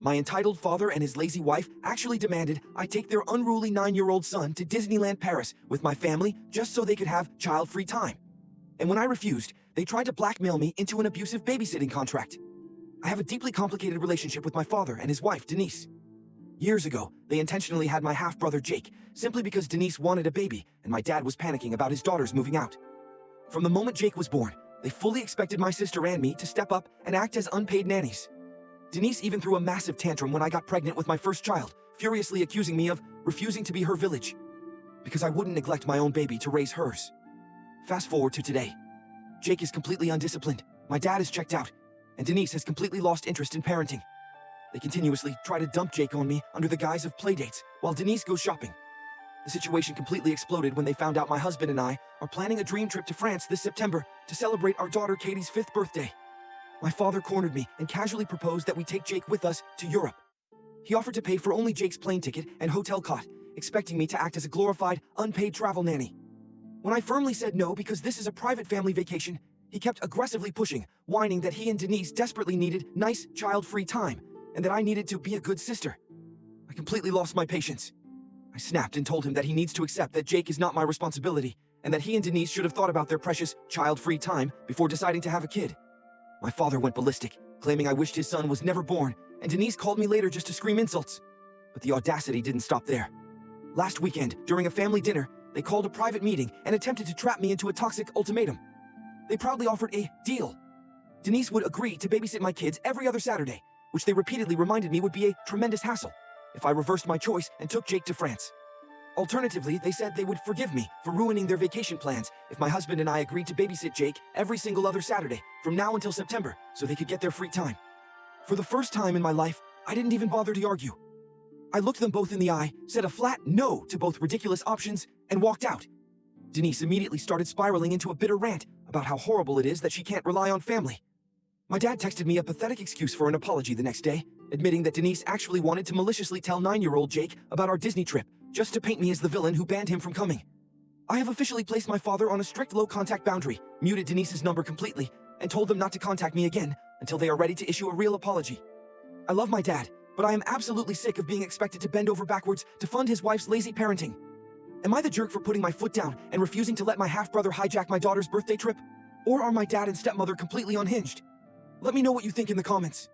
My entitled father and his lazy wife actually demanded I take their unruly 9-year-old son to Disneyland Paris with my family just so they could have child-free time. And when I refused, they tried to blackmail me into an abusive babysitting contract. I have a deeply complicated relationship with my father and his wife, Denise. Years ago, they intentionally had my half-brother Jake, simply because Denise wanted a baby and my dad was panicking about his daughters moving out. From the moment Jake was born, they fully expected my sister and me to step up and act as unpaid nannies. Denise even threw a massive tantrum when I got pregnant with my first child, furiously accusing me of refusing to be her village, because I wouldn't neglect my own baby to raise hers. Fast forward to today. Jake is completely undisciplined, my dad is checked out, and Denise has completely lost interest in parenting. They continuously try to dump Jake on me under the guise of playdates, while Denise goes shopping. The situation completely exploded when they found out my husband and I are planning a dream trip to France this September to celebrate our daughter Katie's 5th birthday. My father cornered me and casually proposed that we take Jake with us to Europe. He offered to pay for only Jake's plane ticket and hotel cot, expecting me to act as a glorified, unpaid travel nanny. When I firmly said no because this is a private family vacation, he kept aggressively pushing, whining that he and Denise desperately needed nice, child-free time, and that I needed to be a good sister. I completely lost my patience. I snapped and told him that he needs to accept that Jake is not my responsibility, and that he and Denise should have thought about their precious, child-free time before deciding to have a kid. My father went ballistic, claiming I wished his son was never born, and Denise called me later just to scream insults. But the audacity didn't stop there. Last weekend, during a family dinner, they called a private meeting and attempted to trap me into a toxic ultimatum. They proudly offered a deal. Denise would agree to babysit my kids every other Saturday, which they repeatedly reminded me would be a tremendous hassle if I reversed my choice and took Jake to France. Alternatively, they said they would forgive me for ruining their vacation plans if my husband and I agreed to babysit Jake every single other Saturday from now until September so they could get their free time. For the first time in my life, I didn't even bother to argue. I looked them both in the eye, said a flat no to both ridiculous options, and walked out. Denise immediately started spiraling into a bitter rant about how horrible it is that she can't rely on family. My dad texted me a pathetic excuse for an apology the next day, admitting that Denise actually wanted to maliciously tell 9-year-old Jake about our Disney trip, just to paint me as the villain who banned him from coming. I have officially placed my father on a strict low-contact boundary, muted Denise's number completely, and told them not to contact me again until they are ready to issue a real apology. I love my dad, but I am absolutely sick of being expected to bend over backwards to fund his wife's lazy parenting. Am I the jerk for putting my foot down and refusing to let my half-brother hijack my daughter's birthday trip? Or are my dad and stepmother completely unhinged? Let me know what you think in the comments.